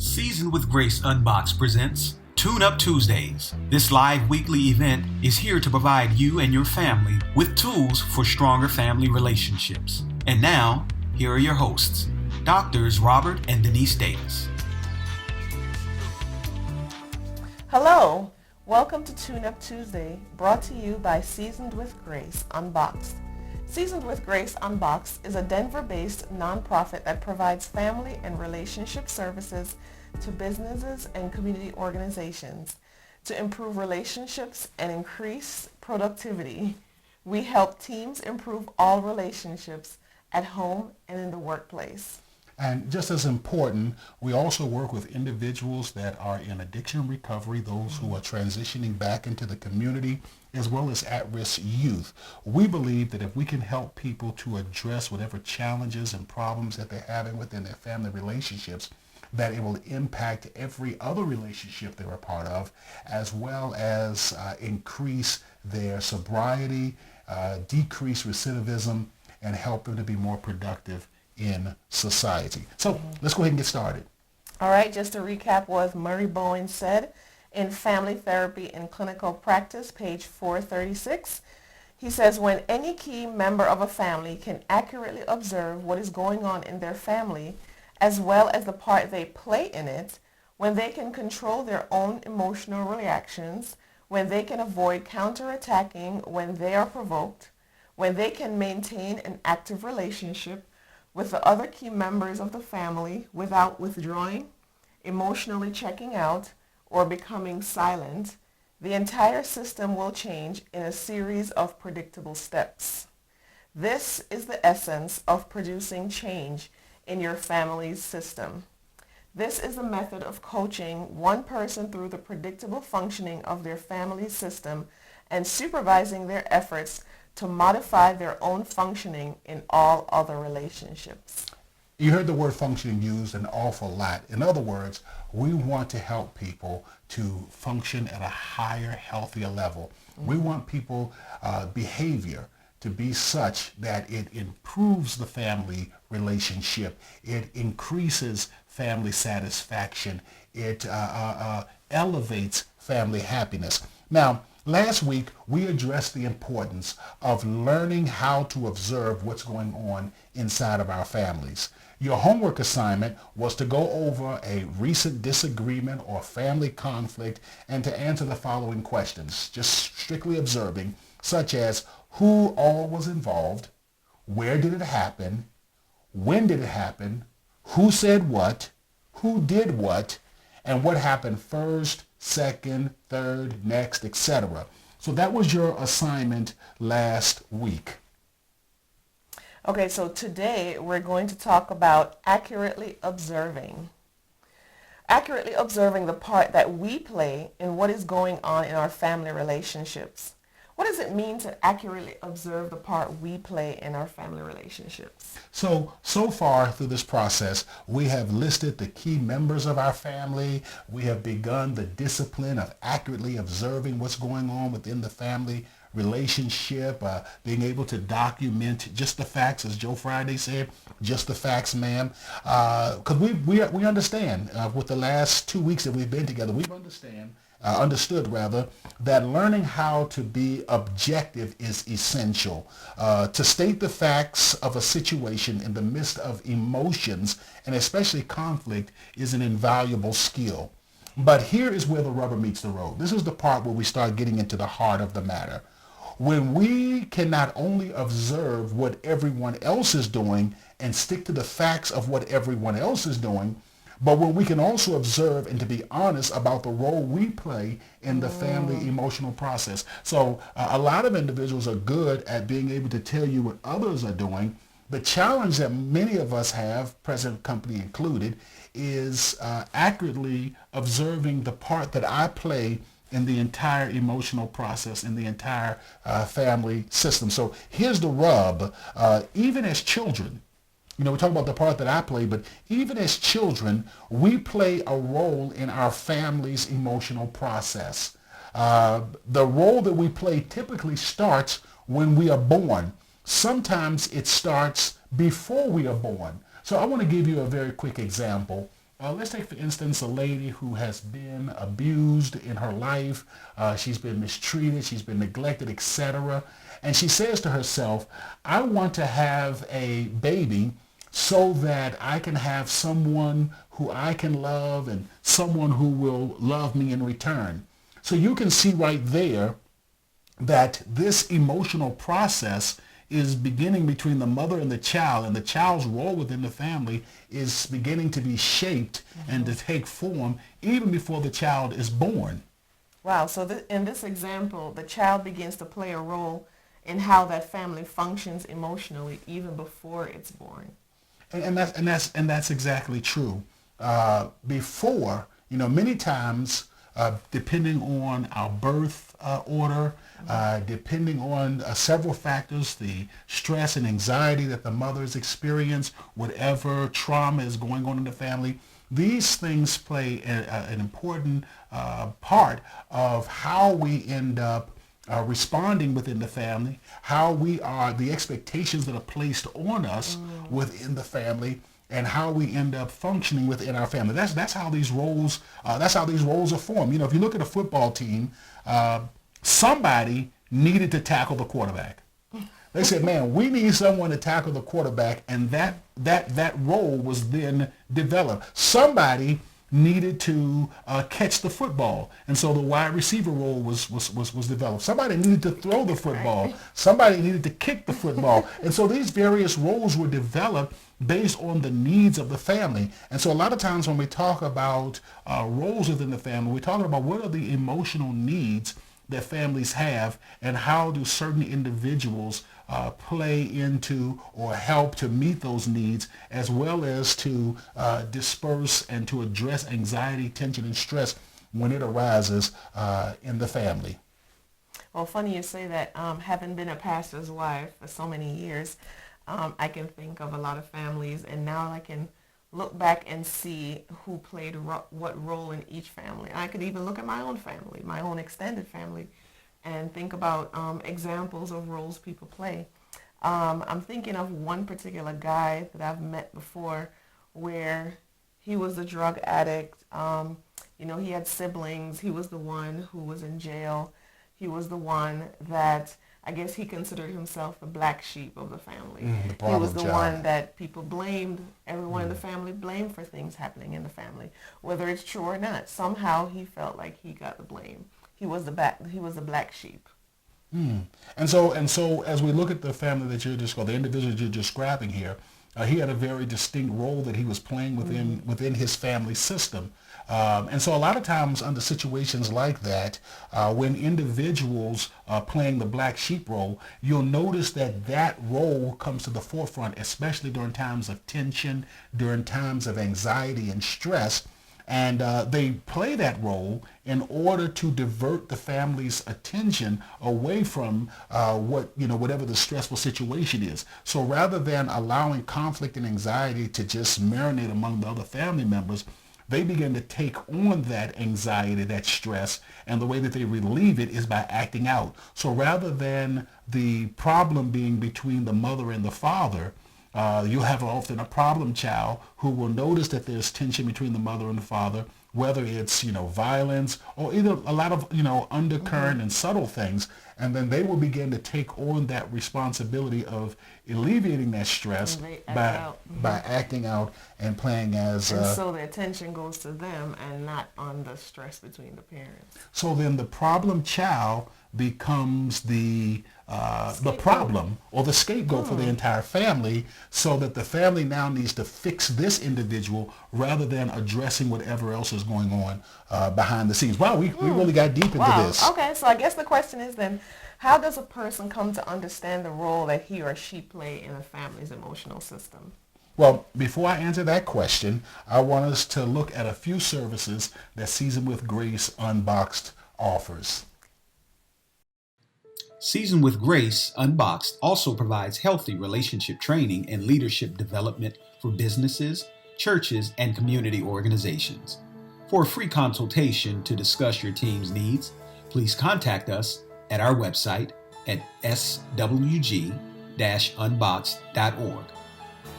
Seasoned with Grace Unboxed presents Tune Up Tuesdays. This live weekly event is here to provide you and your family with tools for stronger family relationships. And now, here are your hosts, Doctors Robert and Denise Davis. Hello, welcome to Tune Up Tuesday, brought to you by Seasoned with Grace Unboxed. Seasoned with Grace Unboxed is a Denver-based nonprofit that provides family and relationship services to businesses and community organizations to improve relationships and increase productivity. We help teams improve all relationships at home and in the workplace. And just as important, we also work with individuals that are in addiction recovery, those who are transitioning back into the community, as well as at-risk youth. We believe that if we can help people to address whatever challenges and problems that they're having within their family relationships, that it will impact every other relationship they're a part of, as well as increase their sobriety, decrease recidivism, and help them to be more productive in society. So let's go ahead and get started. All right, just to recap what Murray Bowens said in Family Therapy and Clinical Practice, page 436. He says, when any key member of a family can accurately observe what is going on in their family, as well as the part they play in it, when they can control their own emotional reactions, when they can avoid counterattacking when they are provoked, when they can maintain an active relationship with the other key members of the family without withdrawing, emotionally checking out, or becoming silent, the entire system will change in a series of predictable steps. This is the essence of producing change in your family's system. This is a method of coaching one person through the predictable functioning of their family system and supervising their efforts to modify their own functioning in all other relationships. You heard the word functioning used an awful lot. In other words, we want to help people to function at a higher, healthier level. We want people behavior to be such that it improves the family relationship. It increases family satisfaction. It elevates family happiness. Now, last week, we addressed the importance of learning how to observe what's going on inside of our families. Your homework assignment was to go over a recent disagreement or family conflict and to answer the following questions, just strictly observing, such as who all was involved, where did it happen, when did it happen, who said what, who did what, and what happened first, second, third, next, etc. So that was your assignment last week. Okay, so today we're going to talk about accurately observing. Accurately observing the part that we play in what is going on in our family relationships. What does it mean to accurately observe the part we play in our family relationships? So far through this process, we have listed the key members of our family. We have begun the discipline of accurately observing what's going on within the family relationship, being able to document just the facts, as Joe Friday said, just the facts, ma'am. Because we understand with the last 2 weeks that we've been together, we've understood that learning how to be objective is essential. To state the facts of a situation in the midst of emotions and especially conflict is an invaluable skill. But here is where the rubber meets the road. This is the part where we start getting into the heart of the matter. When we can not only observe what everyone else is doing and stick to the facts of what everyone else is doing, but when we can also observe and to be honest about the role we play in the family emotional process. So a lot of individuals are good at being able to tell you what others are doing. The challenge that many of us have, present company included, is accurately observing the part that I play in the entire emotional process, in the entire family system. So here's the rub. Even as children, we talk about the part that I play, but even as children, we play a role in our family's emotional process. The role that we play typically starts when we are born. Sometimes it starts before we are born. So I want to give you a very quick example Let's take, for instance, a lady who has been abused in her life. She's been mistreated. She's been neglected, etc. And she says to herself, I want to have a baby so that I can have someone who I can love and someone who will love me in return. So you can see right there that this emotional process is beginning between the mother and the child's role within the family is beginning to be shaped and to take form even before the child is born. Wow, so in this example, the child begins to play a role in how that family functions emotionally even before it's born. And that's exactly true. Before, many times, depending on our birth order, depending on several factors, the stress and anxiety that the mothers experience, whatever trauma is going on in the family, these things play an important part of how we end up responding within the family, how the expectations that are placed on us within the family, and how we end up functioning within our family. That's how these roles are formed. If you look at a football team, somebody needed to tackle the quarterback. They said, man, we need someone to tackle the quarterback, and that role was then developed. Somebody needed to catch the football, and so the wide receiver role was developed. Somebody needed to throw the football. Somebody needed to kick the football. And so these various roles were developed based on the needs of the family. And so a lot of times when we talk about roles within the family, we're talking about what are the emotional needs that families have, and how do certain individuals play into or help to meet those needs, as well as to disperse and to address anxiety, tension, and stress when it arises in the family. Well, funny you say that. Having been a pastor's wife for so many years, I can think of a lot of families, and now I can look back and see who played what role in each family. I could even look at my own family, my own extended family, and think about examples of roles people play. I'm thinking of one particular guy that I've met before where he was a drug addict. He had siblings. He was the one who was in jail. He was the one that I guess he considered himself the black sheep of the family. He was the one that people blamed, everyone in the family blamed for things happening in the family, whether it's true or not. Somehow he felt like he got the blame. He was the black sheep. And so as we look at the family that the individual you're describing here, he had a very distinct role that he was playing within his family system. And so a lot of times under situations like that, when individuals are playing the black sheep role, you'll notice that role comes to the forefront, especially during times of tension, during times of anxiety and stress. And they play that role in order to divert the family's attention away from whatever the stressful situation is. So rather than allowing conflict and anxiety to just marinate among the other family members, they begin to take on that anxiety, that stress, and the way that they relieve it is by acting out. So rather than the problem being between the mother and the father, you'll have often a problem child who will notice that there's tension between the mother and the father, whether it's, violence or either a lot of, undercurrent and subtle things. And then they will begin to take on that responsibility of alleviating that stress by acting out and playing as... And so the attention goes to them and not on the stress between the parents. So then the problem child becomes the problem or the scapegoat for the entire family, so that the family now needs to fix this individual rather than addressing whatever else is going on behind the scenes. Wow, we really got deep into this. Okay, so I guess the question is then, how does a person come to understand the role that he or she play in a family's emotional system? Well, before I answer that question, I want us to look at a few services that Seasoned with Grace Unboxed offers. Seasoned with Grace Unboxed also provides healthy relationship training and leadership development for businesses, churches, and community organizations. For a free consultation to discuss your team's needs, please contact us at our website at swg-unboxed.org.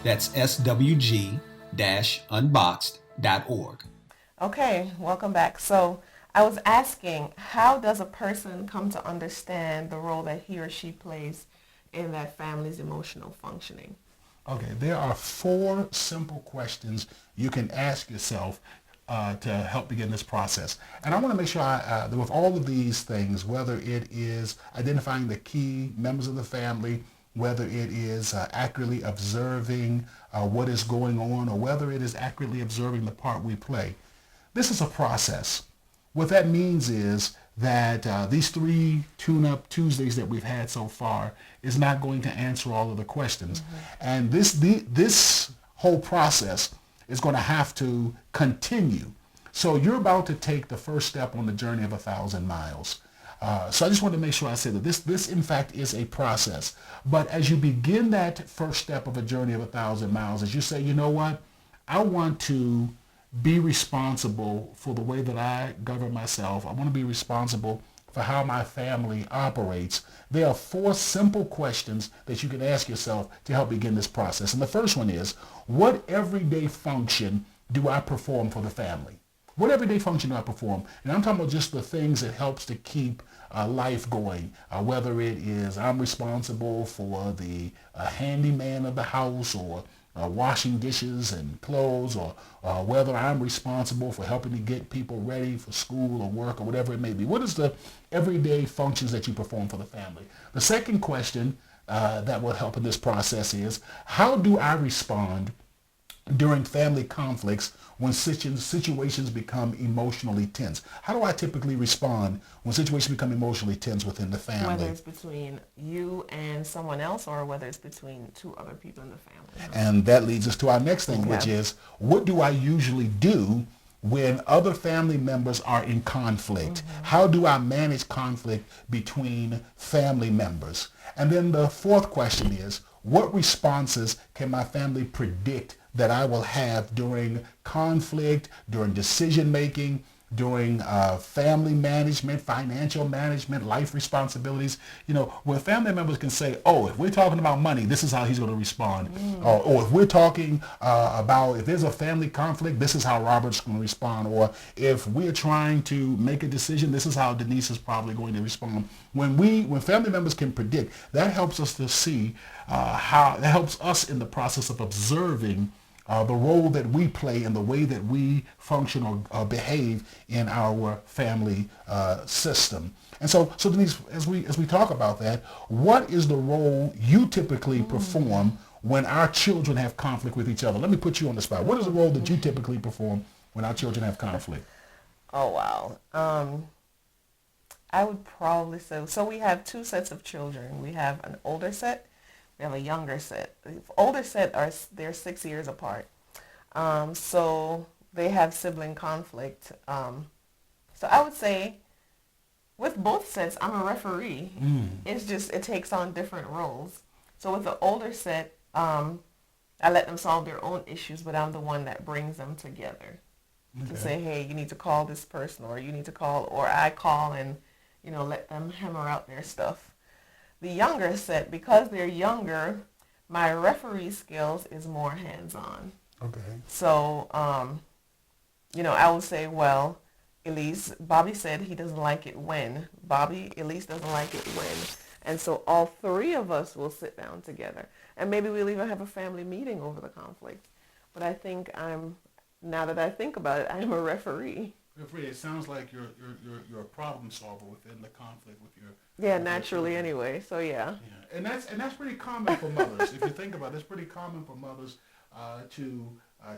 That's swg-unboxed.org. unboxed.org. Okay, welcome back. So I was asking, how does a person come to understand the role that he or she plays in that family's emotional functioning? Okay, there are 4 simple questions you can ask yourself to help begin this process. And I want to make sure that with all of these things, whether it is identifying the key members of the family, whether it is accurately observing what is going on, or whether it is accurately observing the part we play, this is a process. What that means is that these 3 tune-up Tuesdays that we've had so far is not going to answer all of the questions. And this whole process is going to have to continue. So you're about to take the first step on the journey of 1,000 miles. So I just want to make sure I say that this in fact is a process. But as you begin that first step of a journey of 1,000 miles, as you say, you know what, I want to be responsible for the way that I govern myself. I want to be responsible for how my family operates. There are 4 simple questions that you can ask yourself to help begin this process. And the first one is, what everyday function do I perform for the family? What everyday function do I perform? And I'm talking about just the things that helps to keep life going. Whether it is I'm responsible for the handyman of the house, or washing dishes and clothes, or whether I'm responsible for helping to get people ready for school or work or whatever it may be. What is the everyday functions that you perform for the family? The second question that will help in this process is, how do I respond during family conflicts when situations become emotionally tense? How do I typically respond when situations become emotionally tense within the family? Whether it's between you and someone else, or whether it's between 2 other people in the family. And that leads us to our next thing, which is, what do I usually do when other family members are in conflict? How do I manage conflict between family members? And then the fourth question is, what responses can my family predict that I will have during conflict, during decision making, during family management, financial management, life responsibilities? You know, where family members can say, oh, if we're talking about money, this is how he's going to respond. Or if we're talking about, if there's a family conflict, this is how Robert's going to respond. Or if we're trying to make a decision, this is how Denise is probably going to respond. When family members can predict, that helps us to see that helps us in the process of observing the role that we play and the way that we function or behave in our family system. And so Denise, as we talk about that, what is the role you typically perform when our children have conflict with each other? Let me put you on the spot. What is the role that you typically perform when our children have conflict? Oh, wow. I would probably say, so we have 2 sets of children. We have an older set. We have a younger set. The older set, they're 6 years apart. So they have sibling conflict. So I would say with both sets, I'm a referee. It's just, it takes on different roles. So with the older set, I let them solve their own issues, but I'm the one that brings them together. To say, hey, you need to call this person, or you need to call, or I call and, let them hammer out their stuff. The younger set, because they're younger, my referee skills is more hands-on. Okay. So, I would say, well, Elise, Bobby said he doesn't like it when. Elise doesn't like it when. And so all 3 of us will sit down together. And maybe we'll even have a family meeting over the conflict. But I think now that I think about it, I'm a referee. Referee, it sounds like you're a problem solver within the conflict with your... Yeah, naturally anyway, so yeah. And that's pretty common for mothers. If you think about it, it's pretty common for mothers to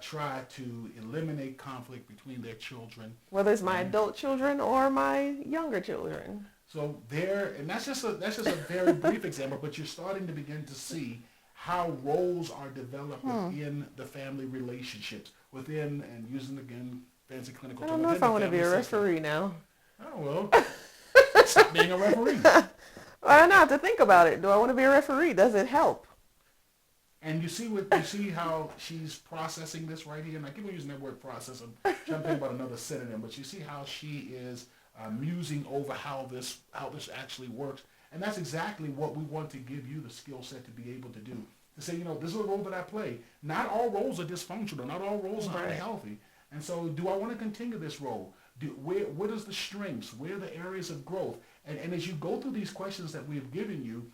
try to eliminate conflict between their children. Whether it's my adult children or my younger children. So and that's just a very brief example, but you're starting to begin to see how roles are developed within the family relationships, within, and using again fancy clinical terms. I don't know if I want to be a referee now. Oh, well, stop being a referee. Well, I don't have to think about it. Do I want to be a referee? Does it help? And you see how she's processing this right here. And I keep on using that word process. I'm trying to think about another synonym, but you see how she is musing over how this actually works. And that's exactly what we want to give you the skill set to be able to do. To say, this is a role that I play. Not all roles are dysfunctional. Not all roles are unhealthy. And so do I want to continue this role? What is the strengths? Where are the areas of growth? And as you go through these questions that we've given you,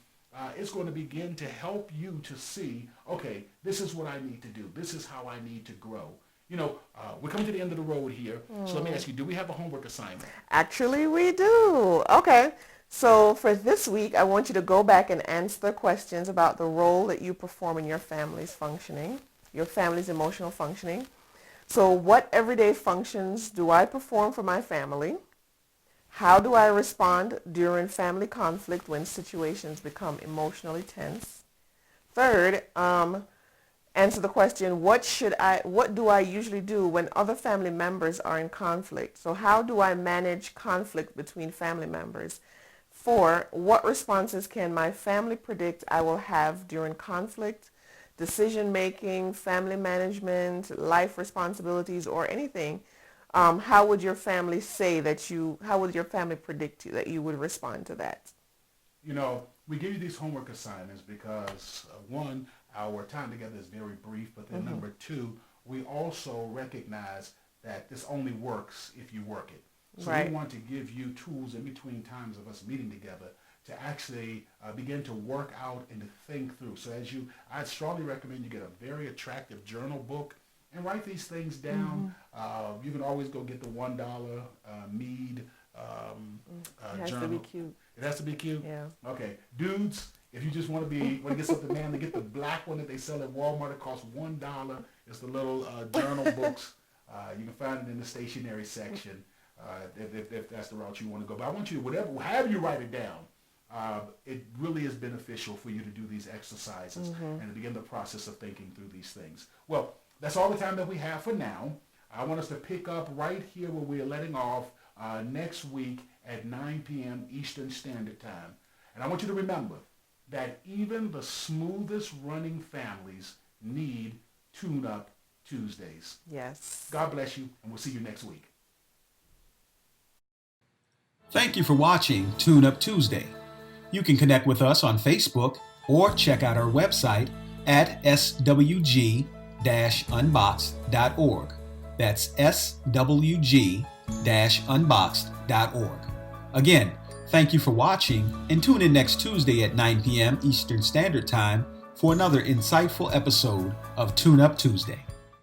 it's going to begin to help you to see, okay, this is what I need to do. This is how I need to grow. We're coming to the end of the road here. So let me ask you, do we have a homework assignment? Actually, we do. Okay. So for this week, I want you to go back and answer the questions about the role that you perform in your family's functioning, your family's emotional functioning. So what everyday functions do I perform for my family? How do I respond during family conflict when situations become emotionally tense? Third, answer the question, what do I usually do when other family members are in conflict? So how do I manage conflict between family members? 4, what responses can my family predict I will have during conflict, decision making, family management, life responsibilities, or anything? How would your family how would your family predict that you would respond to that? We give you these homework assignments because, one, our time together is very brief, but then number 2, we also recognize that this only works if you work it. So Right. we want to give you tools in between times of us meeting together to actually begin to work out and to think through. So I'd strongly recommend you get a very attractive journal book and write these things down. You can always go get the $1 Mead It has journal. to be cute. It has to be cute? Yeah. Okay. Dudes, if you just want to get something manly, get the black one that they sell at Walmart. It costs $1. It's the little journal books. You can find it in the stationery section if that's the route you want to go. But I want you to, however you write it down, it really is beneficial for you to do these exercises and to begin the process of thinking through these things. Well, that's all the time that we have for now. I want us to pick up right here where we are letting off next week at 9 p.m. Eastern Standard Time. And I want you to remember that even the smoothest running families need Tune-Up Tuesdays. Yes. God bless you, and we'll see you next week. Thank you for watching Tune Up Tuesday. You can connect with us on Facebook or check out our website at swg-unboxed.org. That's swg-unboxed.org. Again, thank you for watching, and tune in next Tuesday at 9 p.m. Eastern Standard Time for another insightful episode of Tune Up Tuesday.